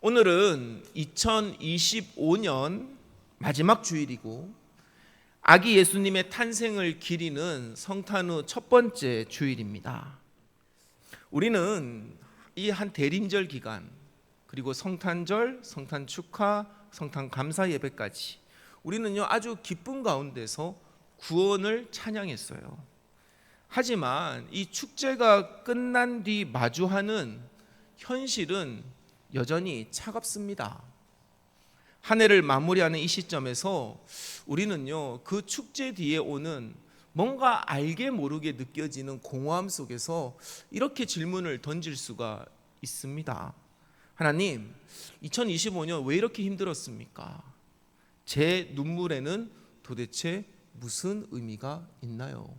오늘은 2025년 마지막 주일이고 아기 예수님의 탄생을 기리는 성탄 후 첫 번째 주일입니다. 우리는 이 한 대림절 기간 그리고 성탄절, 성탄 축하, 성탄 감사 예배까지 우리는요 아주 기쁨 가운데서 구원을 찬양했어요. 하지만 이 축제가 끝난 뒤 마주하는 현실은 여전히 차갑습니다. 한 해를 마무리하는 이 시점에서 우리는요 그 축제 뒤에 오는 뭔가 알게 모르게 느껴지는 공허함 속에서 이렇게 질문을 던질 수가 있습니다. 하나님, 2025년 왜 이렇게 힘들었습니까? 제 눈물에는 도대체 무슨 의미가 있나요?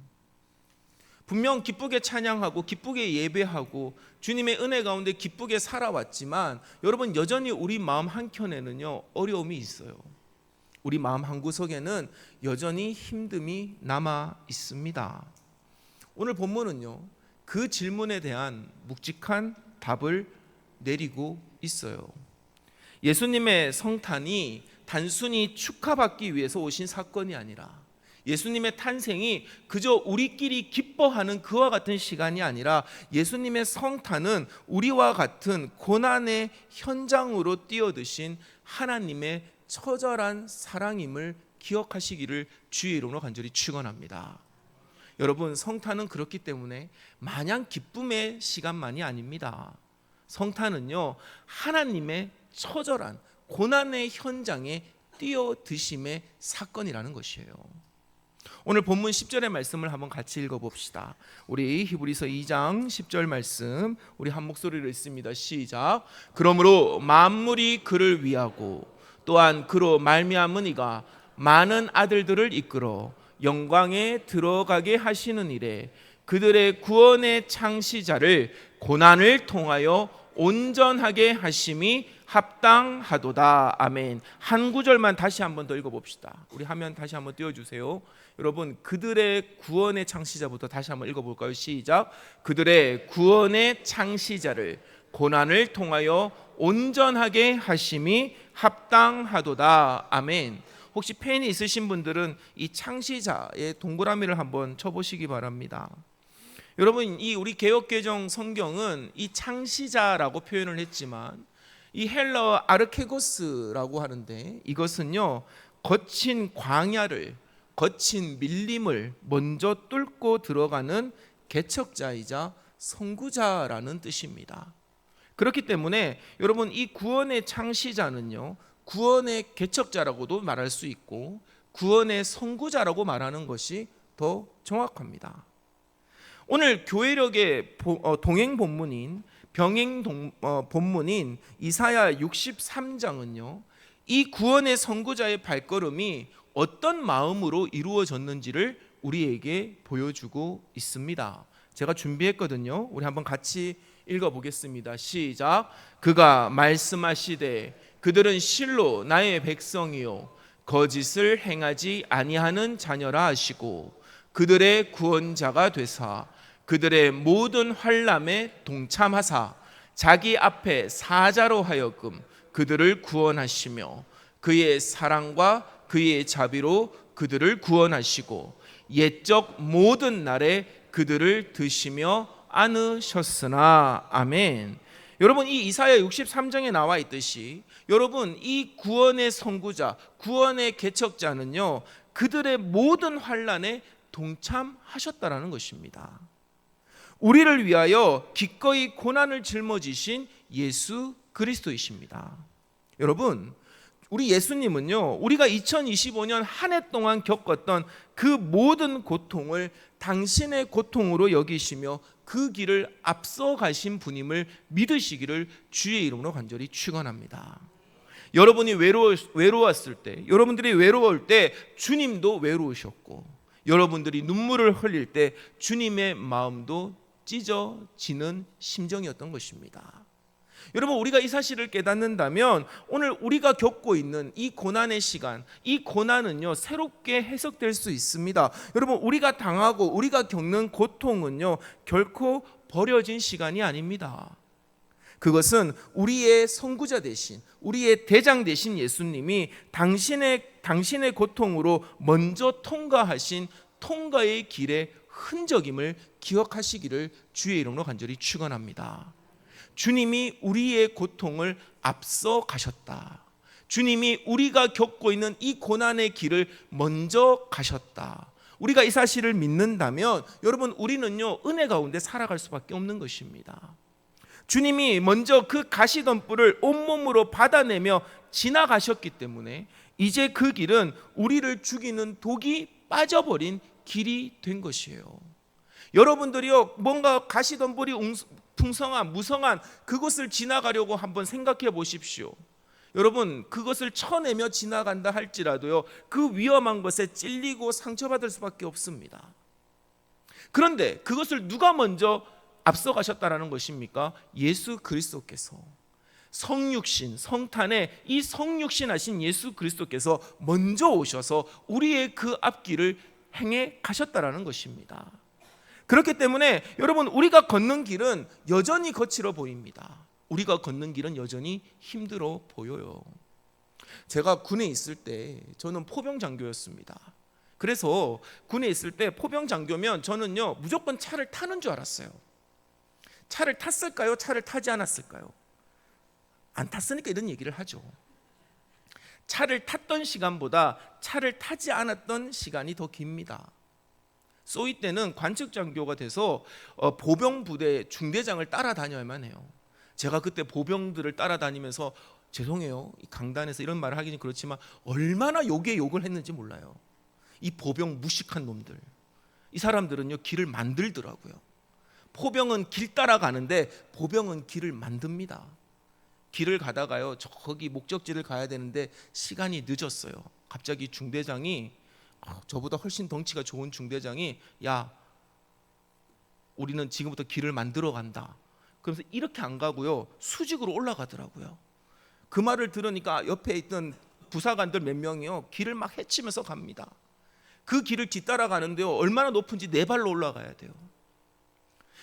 분명 기쁘게 찬양하고 기쁘게 예배하고 주님의 은혜 가운데 기쁘게 살아왔지만 여러분, 여전히 우리 마음 한켠에는요 어려움이 있어요. 우리 마음 한구석에는 여전히 힘듦이 남아 있습니다. 오늘 본문은요 그 질문에 대한 묵직한 답을 내리고 있어요. 예수님의 성탄이 단순히 축하받기 위해서 오신 사건이 아니라, 예수님의 탄생이 그저 우리끼리 기뻐하는 그와 같은 시간이 아니라, 예수님의 성탄은 우리와 같은 고난의 현장으로 뛰어드신 하나님의 처절한 사랑임을 기억하시기를 주의 이름으로 간절히 축원합니다. 여러분, 성탄은 그렇기 때문에 마냥 기쁨의 시간만이 아닙니다. 성탄은요 하나님의 처절한 고난의 현장에 뛰어드심의 사건이라는 것이에요. 오늘 본문 10절의 말씀을 한번 같이 읽어봅시다. 우리 히브리서 2장 10절 말씀 우리 한 목소리로 읽습니다. 시작. 그러므로 만물이 그를 위하고 또한 그로 말미암은 이가 많은 아들들을 이끌어 영광에 들어가게 하시는 일에 그들의 구원의 창시자를 고난을 통하여 온전하게 하심이 합당하도다. 아멘. 한 구절만 다시 한번 더 읽어봅시다. 우리 화면 다시 한번 띄워주세요. 여러분, 그들의 구원의 창시자부터 다시 한번 읽어볼까요? 시작. 그들의 구원의 창시자를 고난을 통하여 온전하게 하심이 합당하도다. 아멘. 혹시 펜이 있으신 분들은 이 창시자의 동그라미를 한번 쳐보시기 바랍니다. 여러분, 이 우리 개역개정 성경은 이 창시자라고 표현을 했지만 이 헬라어 아르케고스라고 하는데, 이것은요 거친 광야를, 거친 밀림을 먼저 뚫고 들어가는 개척자이자 선구자라는 뜻입니다. 그렇기 때문에 여러분, 이 구원의 창시자는요 구원의 개척자라고도 말할 수 있고 구원의 선구자라고 말하는 것이 더 정확합니다. 오늘 교회력의 동행 본문인 병행 본문인 이사야 63장은요 이 구원의 선구자의 발걸음이 어떤 마음으로 이루어졌는지를 우리에게 보여주고 있습니다. 제가 준비했거든요. 우리 한번 같이 읽어보겠습니다. 시작. 그가 말씀하시되 그들은 실로 나의 백성이요 거짓을 행하지 아니하는 자녀라 하시고 그들의 구원자가 되사 그들의 모든 환난에 동참하사 자기 앞에 사자로 하여금 그들을 구원하시며 그의 사랑과 그의 자비로 그들을 구원하시고 옛적 모든 날에 그들을 드시며 안으셨으나. 아멘. 여러분, 이 이사야 63장에 나와 있듯이 여러분, 이 구원의 선구자, 구원의 개척자는요 그들의 모든 환난에 동참하셨다라는 것입니다. 우리를 위하여 기꺼이 고난을 짊어지신 예수 그리스도이십니다. 여러분, 우리 예수님은요 우리가 2025년 한 해 동안 겪었던 그 모든 고통을 당신의 고통으로 여기시며 그 길을 앞서 가신 분임을 믿으시기를 주의 이름으로 간절히 축원합니다. 여러분이 외로웠을 때, 여러분들이 외로울 때 주님도 외로우셨고, 여러분들이 눈물을 흘릴 때 주님의 마음도 찢어지는 심정이었던 것입니다. 여러분, 우리가 이 사실을 깨닫는다면 오늘 우리가 겪고 있는 이 고난의 시간, 이 고난은요 새롭게 해석될 수 있습니다. 여러분, 우리가 당하고 우리가 겪는 고통은요 결코 버려진 시간이 아닙니다. 그것은 우리의 선구자 대신, 우리의 대장 대신 예수님이 당신의 고통으로 먼저 통과하신 통과의 길의 흔적임을 기억하시기를 주의 이름으로 간절히 축원합니다. 주님이 우리의 고통을 앞서 가셨다. 주님이 우리가 겪고 있는 이 고난의 길을 먼저 가셨다. 우리가 이 사실을 믿는다면 여러분, 우리는요 은혜 가운데 살아갈 수밖에 없는 것입니다. 주님이 먼저 그 가시던 뿔을 온몸으로 받아내며 지나가셨기 때문에 이제 그 길은 우리를 죽이는 독이 빠져버린 길이 된 것이에요. 여러분들이요 뭔가 가시던 뿔이 풍성한 무성한 그곳을 지나가려고 한번 생각해 보십시오. 여러분, 그것을 쳐내며 지나간다 할지라도요 그 위험한 것에 찔리고 상처받을 수밖에 없습니다. 그런데 그것을 누가 먼저 앞서가셨다라는 것입니까? 예수 그리스도께서, 성육신, 성탄의 이 성육신 하신 예수 그리스도께서 먼저 오셔서 우리의 그 앞길을 행해 가셨다라는 것입니다. 그렇기 때문에 여러분, 우리가 걷는 길은 여전히 거칠어 보입니다. 우리가 걷는 길은 여전히 힘들어 보여요. 제가 군에 있을 때 저는 포병 장교였습니다. 그래서 군에 있을 때 포병 장교면 저는요 무조건 차를 타는 줄 알았어요. 차를 탔을까요? 차를 타지 않았을까요? 안 탔으니까 이런 얘기를 하죠. 차를 탔던 시간보다 차를 타지 않았던 시간이 더 깁니다. 쏘이 때는 관측장교가 돼서 보병부대 중대장을 따라다녀야만 해요. 제가 그때 보병들을 따라다니면서 죄송해요, 이 강단에서 이런 말을 하기는 그렇지만 얼마나 욕에 욕을 했는지 몰라요. 이 보병 무식한 놈들, 이 사람들은요 길을 만들더라고요. 포병은 길 따라가는데 보병은 길을 만듭니다. 길을 가다가요 저기 목적지를 가야 되는데 시간이 늦었어요. 갑자기 중대장이, 저보다 훨씬 덩치가 좋은 중대장이, 야 우리는 지금부터 길을 만들어 간다. 그래서 이렇게 안 가고요 수직으로 올라가더라고요. 그 말을 들으니까 옆에 있던 부사관들 몇 명이요 길을 막 헤치면서 갑니다. 그 길을 뒤따라 가는데요 얼마나 높은지 네 발로 올라가야 돼요.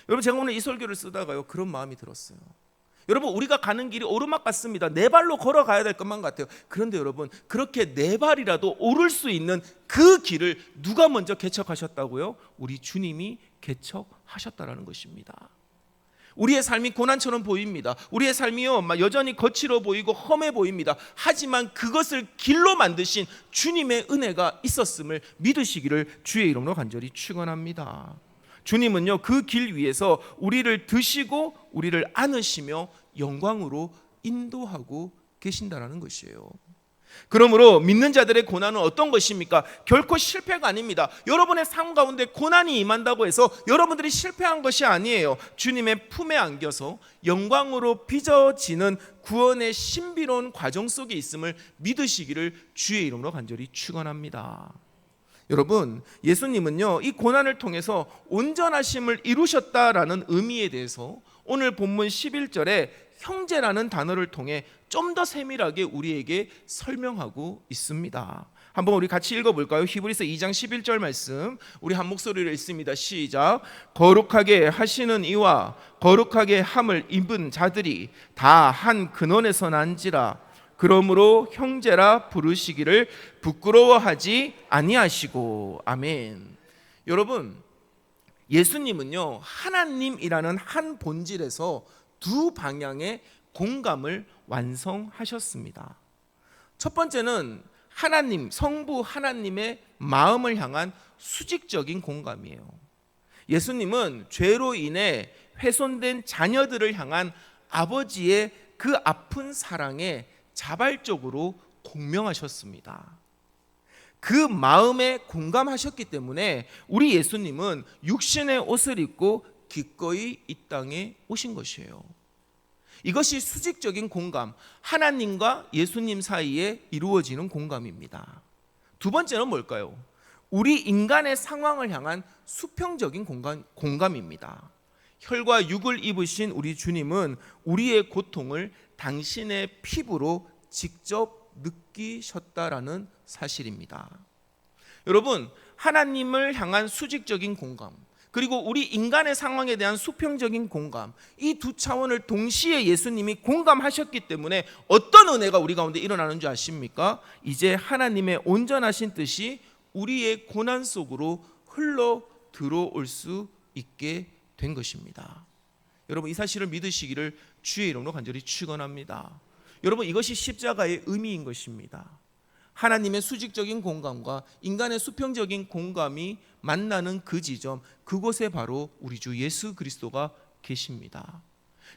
여러분, 제가 오늘 이 설교를 쓰다가요 그런 마음이 들었어요. 여러분, 우리가 가는 길이 오르막 같습니다. 네 발로 걸어가야 될 것만 같아요. 그런데 여러분, 그렇게 네 발이라도 오를 수 있는 그 길을 누가 먼저 개척하셨다고요? 우리 주님이 개척하셨다라는 것입니다. 우리의 삶이 고난처럼 보입니다. 우리의 삶이요 여전히 거칠어 보이고 험해 보입니다. 하지만 그것을 길로 만드신 주님의 은혜가 있었음을 믿으시기를 주의 이름으로 간절히 축원합니다. 주님은요 그 길 위에서 우리를 드시고 우리를 안으시며 영광으로 인도하고 계신다라는 것이에요. 그러므로 믿는 자들의 고난은 어떤 것입니까? 결코 실패가 아닙니다. 여러분의 삶 가운데 고난이 임한다고 해서 여러분들이 실패한 것이 아니에요. 주님의 품에 안겨서 영광으로 빚어지는 구원의 신비로운 과정 속에 있음을 믿으시기를 주의 이름으로 간절히 축원합니다. 여러분, 예수님은요 이 고난을 통해서 온전하심을 이루셨다라는 의미에 대해서 오늘 본문 11절에 형제라는 단어를 통해 좀 더 세밀하게 우리에게 설명하고 있습니다. 한번 우리 같이 읽어볼까요? 히브리서 2장 11절 말씀 우리 한 목소리로 읽습니다. 시작. 거룩하게 하시는 이와 거룩하게 함을 입은 자들이 다 한 근원에서 난지라. 그러므로 형제라 부르시기를 부끄러워하지 아니하시고. 아멘. 여러분, 예수님은요 하나님이라는 한 본질에서 두 방향의 공감을 완성하셨습니다. 첫 번째는 하나님, 성부 하나님의 마음을 향한 수직적인 공감이에요. 예수님은 죄로 인해 훼손된 자녀들을 향한 아버지의 그 아픈 사랑에 자발적으로 공명하셨습니다. 그 마음에 공감하셨기 때문에 우리 예수님은 육신의 옷을 입고 기꺼이 이 땅에 오신 것이에요. 이것이 수직적인 공감, 하나님과 예수님 사이에 이루어지는 공감입니다. 두 번째는 뭘까요? 우리 인간의 상황을 향한 수평적인 공감입니다. 혈과 육을 입으신 우리 주님은 우리의 고통을 당신의 피부로 직접 느끼셨다라는 사실입니다. 여러분, 하나님을 향한 수직적인 공감, 그리고 우리 인간의 상황에 대한 수평적인 공감, 이 두 차원을 동시에 예수님이 공감하셨기 때문에 어떤 은혜가 우리 가운데 일어나는 줄 아십니까? 이제 하나님의 온전하신 뜻이 우리의 고난 속으로 흘러 들어올 수 있게 된 것입니다. 여러분, 이 사실을 믿으시기를 주의 이름으로 간절히 축원합니다. 여러분, 이것이 십자가의 의미인 것입니다. 하나님의 수직적인 공감과 인간의 수평적인 공감이 만나는 그 지점, 그곳에 바로 우리 주 예수 그리스도가 계십니다.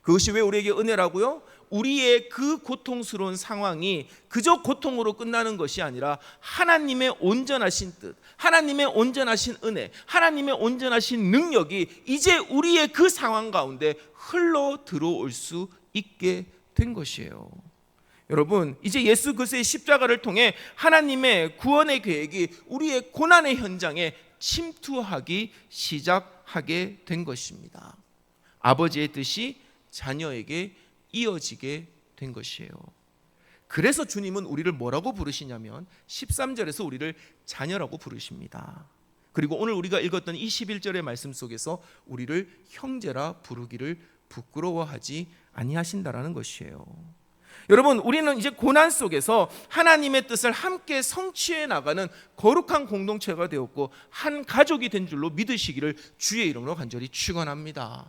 그것이 왜 우리에게 은혜라고요? 우리의 그 고통스러운 상황이 그저 고통으로 끝나는 것이 아니라 하나님의 온전하신 뜻, 하나님의 온전하신 은혜, 하나님의 온전하신 능력이 이제 우리의 그 상황 가운데 흘러 들어올 수 있게 된 것이에요. 여러분, 이제 예수 그리스도의 십자가를 통해 하나님의 구원의 계획이 우리의 고난의 현장에 침투하기 시작하게 된 것입니다. 아버지의 뜻이 자녀에게 이어지게 된 것이에요. 그래서 주님은 우리를 뭐라고 부르시냐면 13절에서 우리를 자녀라고 부르십니다. 그리고 오늘 우리가 읽었던 이 11절의 말씀 속에서 우리를 형제라 부르기를 부끄러워하지 아니하신다라는 것이에요. 여러분, 우리는 이제 고난 속에서 하나님의 뜻을 함께 성취해 나가는 거룩한 공동체가 되었고 한 가족이 된 줄로 믿으시기를 주의 이름으로 간절히 축원합니다.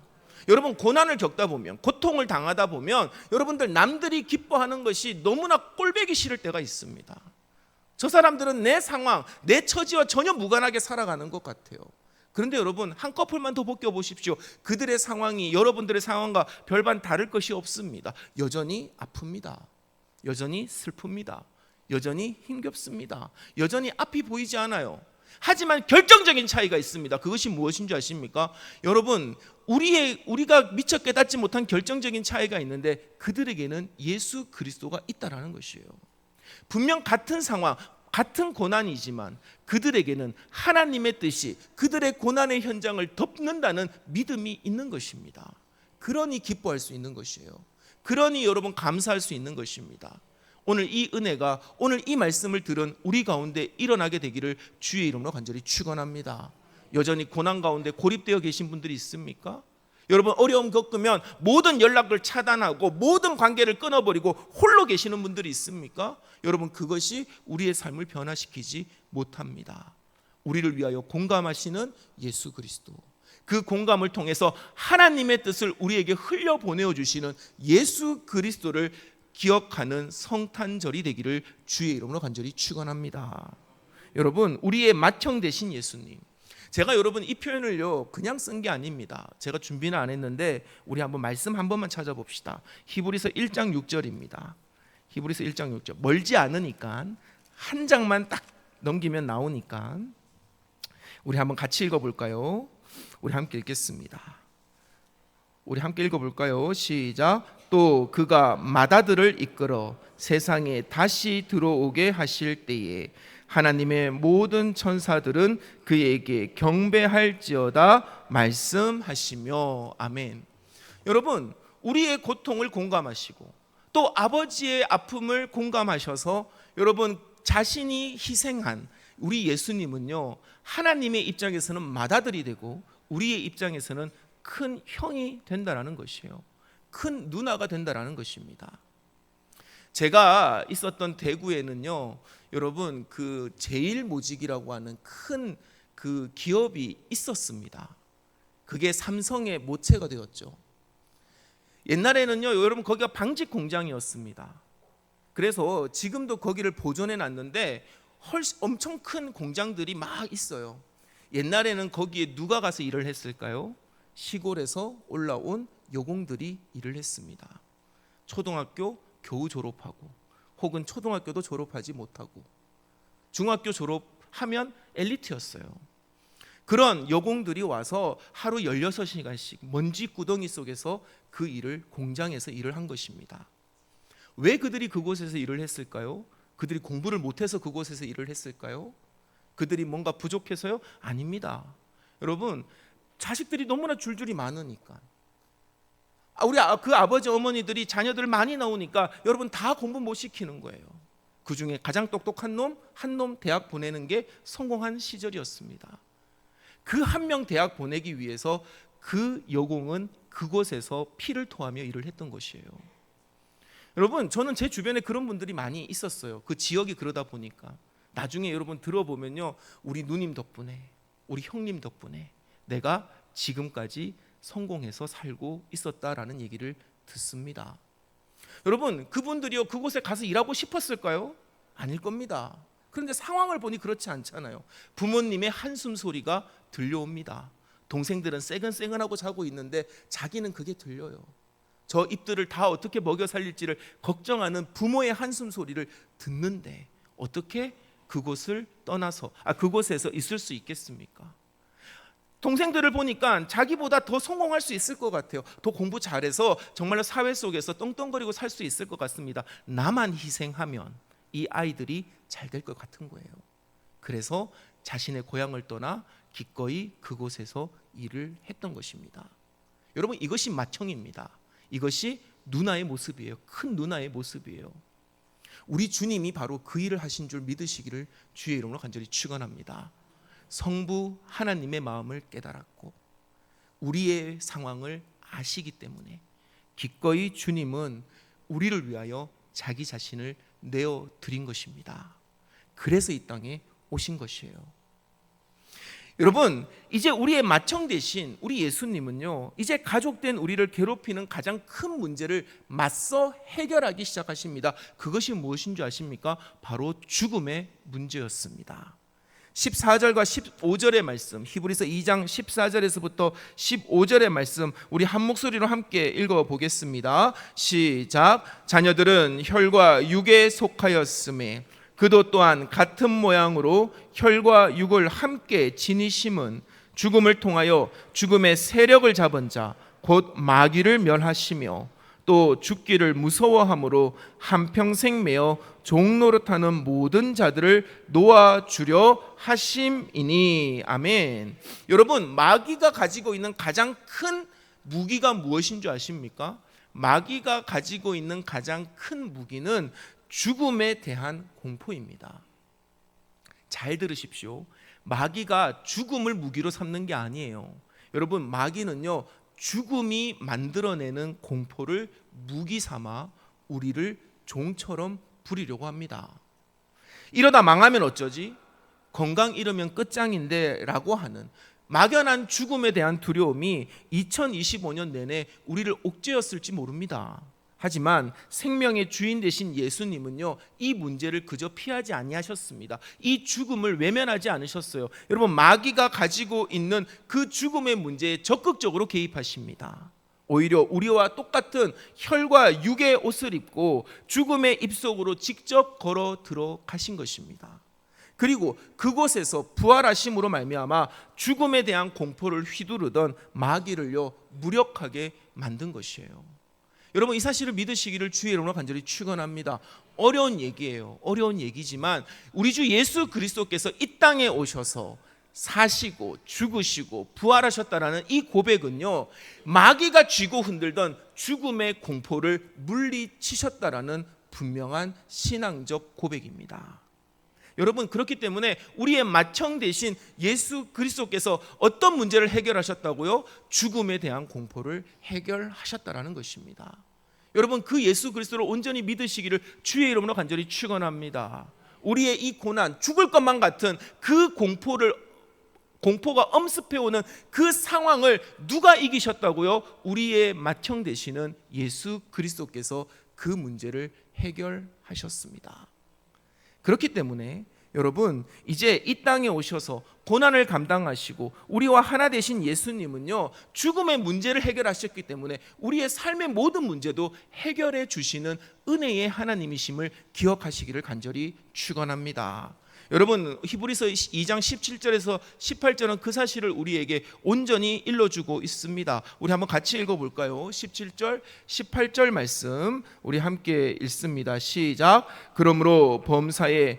여러분, 고난을 겪다 보면, 고통을 당하다 보면 여러분들 남들이 기뻐하는 것이 너무나 꼴보기 싫을 때가 있습니다. 저 사람들은 내 상황, 내 처지와 전혀 무관하게 살아가는 것 같아요. 그런데 여러분, 한꺼풀만 더 벗겨보십시오. 그들의 상황이 여러분들의 상황과 별반 다를 것이 없습니다. 여전히 아픕니다. 여전히 슬픕니다. 여전히 힘겹습니다. 여전히 앞이 보이지 않아요. 하지만 결정적인 차이가 있습니다. 그것이 무엇인지 아십니까? 여러분, 우리가 미처 깨닫지 못한 결정적인 차이가 있는데 그들에게는 예수 그리스도가 있다라는 것이에요. 분명 같은 상황, 같은 고난이지만 그들에게는 하나님의 뜻이 그들의 고난의 현장을 덮는다는 믿음이 있는 것입니다. 그러니 기뻐할 수 있는 것이에요. 그러니 여러분 감사할 수 있는 것입니다. 오늘 이 은혜가, 오늘 이 말씀을 들은 우리 가운데 일어나게 되기를 주의 이름으로 간절히 축원합니다. 여전히 고난 가운데 고립되어 계신 분들이 있습니까? 여러분, 어려움 겪으면 모든 연락을 차단하고 모든 관계를 끊어버리고 홀로 계시는 분들이 있습니까? 여러분, 그것이 우리의 삶을 변화시키지 못합니다. 우리를 위하여 공감하시는 예수 그리스도, 그 공감을 통해서 하나님의 뜻을 우리에게 흘려보내어 주시는 예수 그리스도를 기억하는 성탄절이 되기를 주의 이름으로 간절히 축원합니다. 여러분, 우리의 맏형 되신 예수님, 제가 여러분 이 표현을요 그냥 쓴 게 아닙니다. 제가 준비는 안 했는데 우리 한번 말씀 한 번만 찾아봅시다. 히브리서 1장 6절입니다. 히브리서 1장 6절. 멀지 않으니까 한 장만 딱 넘기면 나오니까 우리 한번 같이 읽어볼까요? 우리 함께 읽겠습니다. 우리 함께 읽어볼까요? 시작. 또 그가 마다들을 이끌어 세상에 다시 들어오게 하실 때에 하나님의 모든 천사들은 그에게 경배할지어다 말씀하시며. 아멘. 여러분, 우리의 고통을 공감하시고 또 아버지의 아픔을 공감하셔서 여러분 자신이 희생한 우리 예수님은요, 하나님의 입장에서는 맏아들이 되고 우리의 입장에서는 큰 형이 된다라는 것이에요. 큰 누나가 된다라는 것입니다. 제가 있었던 대구에는요, 여러분 그 제일모직이라고 하는 큰 그 기업이 있었습니다. 그게 삼성의 모체가 되었죠. 옛날에는요, 여러분 거기가 방직 공장이었습니다. 그래서 지금도 거기를 보존해 놨는데 엄청 큰 공장들이 막 있어요. 옛날에는 거기에 누가 가서 일을 했을까요? 시골에서 올라온 여공들이 일을 했습니다. 초등학교 겨우 졸업하고 혹은 초등학교도 졸업하지 못하고 중학교 졸업하면 엘리트였어요. 그런 여공들이 와서 하루 16시간씩 먼지 구덩이 속에서 그 일을, 공장에서 일을 한 것입니다. 왜 그들이 그곳에서 일을 했을까요? 그들이 공부를 못해서 그곳에서 일을 했을까요? 그들이 뭔가 부족해서요? 아닙니다. 여러분, 자식들이 너무나 줄줄이 많으니까, 우리 그 아버지 어머니들이 자녀들 많이 나오니까 여러분 다 공부 못 시키는 거예요. 그 중에 가장 똑똑한 놈, 한 놈 대학 보내는 게 성공한 시절이었습니다. 그 한 명 대학 보내기 위해서 그 여공은 그곳에서 피를 토하며 일을 했던 것이에요. 여러분, 저는 제 주변에 그런 분들이 많이 있었어요. 그 지역이 그러다 보니까 나중에 여러분 들어보면요, 우리 누님 덕분에, 우리 형님 덕분에 내가 지금까지 성공해서 살고 있었다라는 얘기를 듣습니다. 여러분, 그분들이요 그곳에 가서 일하고 싶었을까요? 아닐 겁니다. 그런데 상황을 보니 그렇지 않잖아요. 부모님의 한숨 소리가 들려옵니다. 동생들은 새근새근하고 자고 있는데 자기는 그게 들려요. 저 입들을 다 어떻게 먹여 살릴지를 걱정하는 부모의 한숨 소리를 듣는데 어떻게 그곳을 떠나서 그곳에서 있을 수 있겠습니까? 동생들을 보니까 자기보다 더 성공할 수 있을 것 같아요. 더 공부 잘해서 정말로 사회 속에서 떵떵거리고 살 수 있을 것 같습니다. 나만 희생하면 이 아이들이 잘 될 것 같은 거예요. 그래서 자신의 고향을 떠나 기꺼이 그곳에서 일을 했던 것입니다. 여러분, 이것이 맏형입니다. 이것이 누나의 모습이에요. 큰 누나의 모습이에요. 우리 주님이 바로 그 일을 하신 줄 믿으시기를 주의 이름으로 간절히 축원합니다. 성부 하나님의 마음을 깨달았고 우리의 상황을 아시기 때문에 기꺼이 주님은 우리를 위하여 자기 자신을 내어드린 것입니다. 그래서 이 땅에 오신 것이에요. 여러분, 이제 우리의 맏형 대신 우리 예수님은요, 이제 가족된 우리를 괴롭히는 가장 큰 문제를 맞서 해결하기 시작하십니다. 그것이 무엇인 줄 아십니까? 바로 죽음의 문제였습니다. 14절과 15절의 말씀, 히브리서 2장 14절에서부터 15절의 말씀, 우리 한 목소리로 함께 읽어보겠습니다. 시작. 자녀들은 혈과 육에 속하였음에 그도 또한 같은 모양으로 혈과 육을 함께 지니심은 죽음을 통하여 죽음의 세력을 잡은 자 곧 마귀를 멸하시며 또 죽기를 무서워함으로 한평생 매어 종노릇하는 모든 자들을 놓아주려 하심이니. 아멘. 여러분, 마귀가 가지고 있는 가장 큰 무기가 무엇인 줄 아십니까? 마귀가 가지고 있는 가장 큰 무기는 죽음에 대한 공포입니다. 잘 들으십시오. 마귀가 죽음을 무기로 삼는 게 아니에요. 여러분, 마귀는요, 죽음이 만들어내는 공포를 무기 삼아 우리를 종처럼 부리려고 합니다. 이러다 망하면 어쩌지? 건강 잃으면 끝장인데 라고 하는 막연한 죽음에 대한 두려움이 2025년 내내 우리를 옥죄었을지 모릅니다. 하지만 생명의 주인 되신 예수님은요, 이 문제를 그저 피하지 아니하셨습니다. 이 죽음을 외면하지 않으셨어요. 여러분, 마귀가 가지고 있는 그 죽음의 문제에 적극적으로 개입하십니다. 오히려 우리와 똑같은 혈과 육의 옷을 입고 죽음의 입속으로 직접 걸어 들어가신 것입니다. 그리고 그곳에서 부활하심으로 말미암아 죽음에 대한 공포를 휘두르던 마귀를요, 무력하게 만든 것이에요. 여러분, 이 사실을 믿으시기를 주의 이름으로 간절히 축원합니다. 어려운 얘기예요. 어려운 얘기지만 우리 주 예수 그리스도께서 이 땅에 오셔서 사시고 죽으시고 부활하셨다라는 이 고백은요, 마귀가 쥐고 흔들던 죽음의 공포를 물리치셨다라는 분명한 신앙적 고백입니다. 여러분, 그렇기 때문에 우리의 맏형 대신 예수 그리스도께서 어떤 문제를 해결하셨다고요? 죽음에 대한 공포를 해결하셨다라는 것입니다. 여러분, 그 예수 그리스도를 온전히 믿으시기를 주의 이름으로 간절히 축원합니다. 우리의 이 고난, 죽을 것만 같은 그 공포가 엄습해오는 그 상황을 누가 이기셨다고요? 우리의 맏형 되시는 예수 그리스도께서 그 문제를 해결하셨습니다. 그렇기 때문에 여러분, 이제 이 땅에 오셔서 고난을 감당하시고 우리와 하나 되신 예수님은요, 죽음의 문제를 해결하셨기 때문에 우리의 삶의 모든 문제도 해결해 주시는 은혜의 하나님이심을 기억하시기를 간절히 축원합니다. 여러분, 히브리서 2장 17절에서 18절은 그 사실을 우리에게 온전히 일러주고 있습니다. 우리 한번 같이 읽어볼까요? 17절, 18절 말씀 우리 함께 읽습니다. 시작. 그러므로 범사에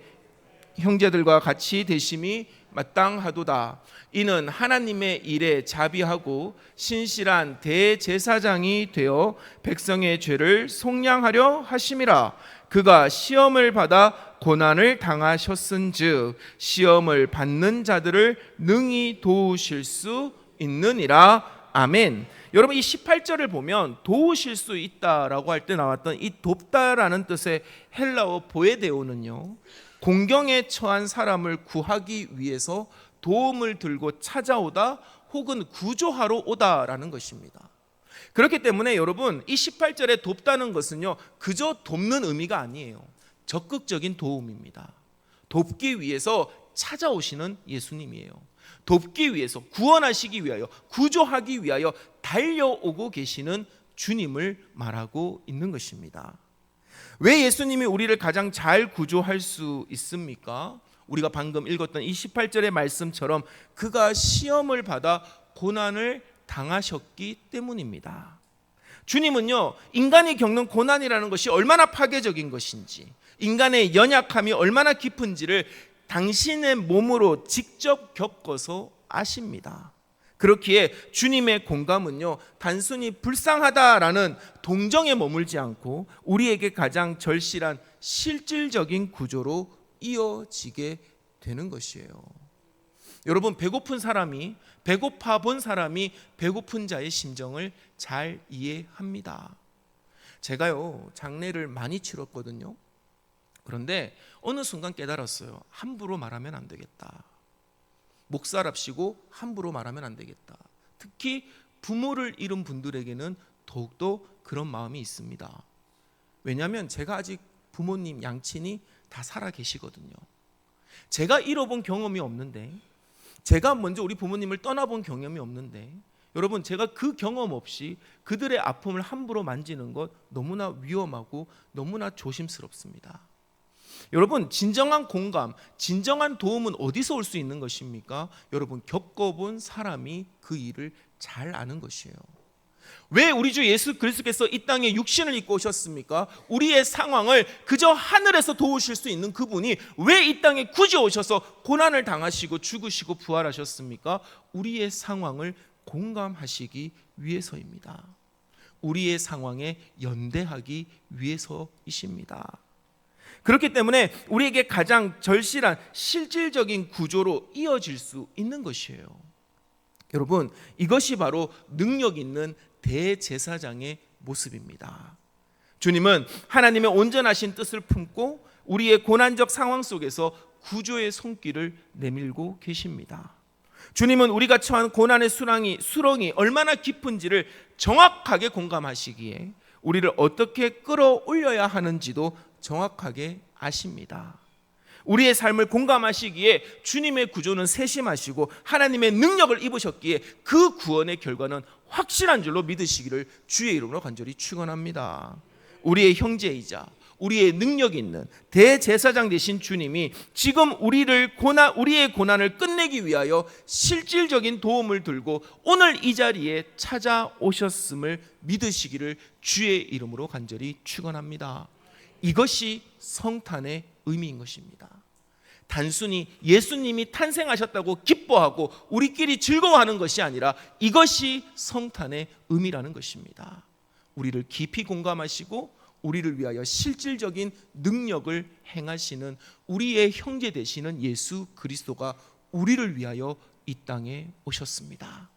형제들과 같이 되심이 마땅하도다. 이는 하나님의 일에 자비하고 신실한 대제사장이 되어 백성의 죄를 속량하려 하심이라. 그가 시험을 받아 고난을 당하셨은즉 시험을 받는 자들을 능히 도우실 수 있느니라. 아멘. 여러분, 이 18절을 보면 도우실 수 있다라고 할 때 나왔던 이 돕다라는 뜻의 헬라어 보에데오는요, 공경에 처한 사람을 구하기 위해서 도움을 들고 찾아오다 혹은 구조하러 오다라는 것입니다. 그렇기 때문에 여러분, 이 18절에 돕다는 것은요, 그저 돕는 의미가 아니에요. 적극적인 도움입니다. 돕기 위해서 찾아오시는 예수님이에요. 돕기 위해서, 구원하시기 위하여, 구조하기 위하여 달려오고 계시는 주님을 말하고 있는 것입니다. 왜 예수님이 우리를 가장 잘 구조할 수 있습니까? 우리가 방금 읽었던 이 18절의 말씀처럼 그가 시험을 받아 고난을 당하셨기 때문입니다. 주님은요, 인간이 겪는 고난이라는 것이 얼마나 파괴적인 것인지, 인간의 연약함이 얼마나 깊은지를 당신의 몸으로 직접 겪어서 아십니다. 그렇기에 주님의 공감은요, 단순히 불쌍하다라는 동정에 머물지 않고 우리에게 가장 절실한 실질적인 구조로 이어지게 되는 것이에요. 여러분, 배고픈 사람이, 배고파 본 사람이 배고픈 자의 심정을 잘 이해합니다. 제가요, 장례를 많이 치렀거든요. 그런데 어느 순간 깨달았어요. 함부로 말하면 안 되겠다. 목사랍시고 함부로 말하면 안 되겠다. 특히 부모를 잃은 분들에게는 더욱더 그런 마음이 있습니다. 왜냐하면 제가 아직 부모님 양친이 다 살아 계시거든요. 제가 잃어본 경험이 없는데, 제가 먼저 우리 부모님을 떠나본 경험이 없는데, 여러분, 제가 그 경험 없이 그들의 아픔을 함부로 만지는 것 너무나 위험하고 너무나 조심스럽습니다. 여러분, 진정한 공감, 진정한 도움은 어디서 올 수 있는 것입니까? 여러분, 겪어본 사람이 그 일을 잘 아는 것이에요. 왜 우리 주 예수 그리스도께서 이 땅에 육신을 입고 오셨습니까? 우리의 상황을 그저 하늘에서 도우실 수 있는 그분이 왜 이 땅에 굳이 오셔서 고난을 당하시고 죽으시고 부활하셨습니까? 우리의 상황을 공감하시기 위해서입니다. 우리의 상황에 연대하기 위해서이십니다. 그렇기 때문에 우리에게 가장 절실한 실질적인 구조로 이어질 수 있는 것이에요. 여러분, 이것이 바로 능력 있는 대제사장의 모습입니다. 주님은 하나님의 온전하신 뜻을 품고 우리의 고난적 상황 속에서 구조의 손길을 내밀고 계십니다. 주님은 우리가 처한 고난의 수렁이 얼마나 깊은지를 정확하게 공감하시기에 우리를 어떻게 끌어올려야 하는지도 정확하게 아십니다. 우리의 삶을 공감하시기에 주님의 구조는 세심하시고 하나님의 능력을 입으셨기에 그 구원의 결과는 확실한 줄로 믿으시기를 주의 이름으로 간절히 축원합니다. 우리의 형제이자 우리의 능력 있는 대제사장 되신 주님이 지금 우리의 고난을 끝내기 위하여 실질적인 도움을 들고 오늘 이 자리에 찾아오셨음을 믿으시기를 주의 이름으로 간절히 축원합니다. 이것이 성탄의 의미인 것입니다. 단순히 예수님이 탄생하셨다고 기뻐하고 우리끼리 즐거워하는 것이 아니라 이것이 성탄의 의미라는 것입니다. 우리를 깊이 공감하시고 우리를 위하여 실질적인 능력을 행하시는 우리의 형제 되시는 예수 그리스도가 우리를 위하여 이 땅에 오셨습니다.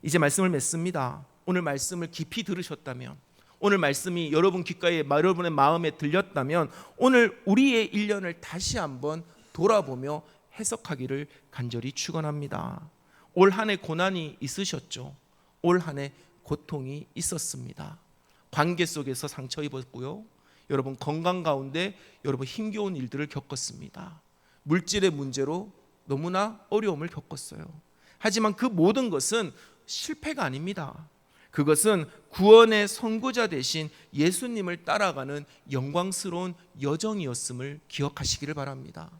이제 말씀을 맺습니다. 오늘 말씀을 깊이 들으셨다면, 오늘 말씀이 여러분 귓가에, 여러분의 마음에 들렸다면 오늘 우리의 1년을 다시 한번 돌아보며 해석하기를 간절히 축원합니다. 올 한 해 고난이 있으셨죠. 올 한 해 고통이 있었습니다. 관계 속에서 상처 입었고요. 여러분 건강 가운데 여러분 힘겨운 일들을 겪었습니다. 물질의 문제로 너무나 어려움을 겪었어요. 하지만 그 모든 것은 실패가 아닙니다. 그것은 구원의 선구자 되신 예수님을 따라가는 영광스러운 여정이었음을 기억하시기를 바랍니다.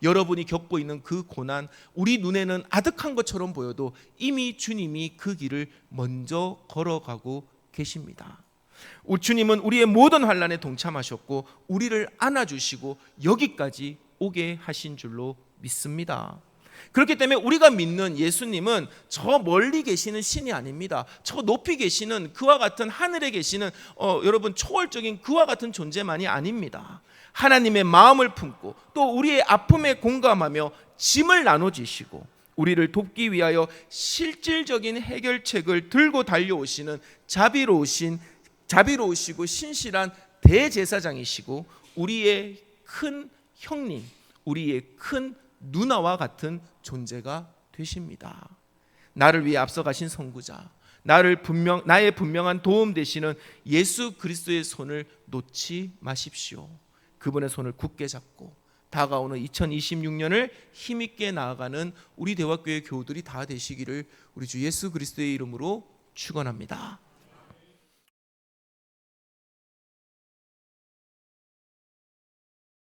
여러분이 겪고 있는 그 고난, 우리 눈에는 아득한 것처럼 보여도 이미 주님이 그 길을 먼저 걸어가고 계십니다. 주님은 우리의 모든 환난에 동참하셨고 우리를 안아주시고 여기까지 오게 하신 줄로 믿습니다. 그렇기 때문에 우리가 믿는 예수님은 저 멀리 계시는 신이 아닙니다. 저 높이 계시는 그와 같은 하늘에 계시는 여러분 초월적인 그와 같은 존재만이 아닙니다. 하나님의 마음을 품고 또 우리의 아픔에 공감하며 짐을 나눠지시고 우리를 돕기 위하여 실질적인 해결책을 들고 달려오시는 자비로우시고 신실한 대제사장이시고 우리의 큰 형님, 우리의 큰 누나와 같은 존재가 되십니다. 나를 위해 앞서가신 선구자, 나의 분명한 도움 되시는 예수 그리스도의 손을 놓지 마십시오. 그분의 손을 굳게 잡고 다가오는 2026년을 힘있게 나아가는 우리 대화교회 교우들이 다 되시기를 우리 주 예수 그리스도의 이름으로 축원합니다.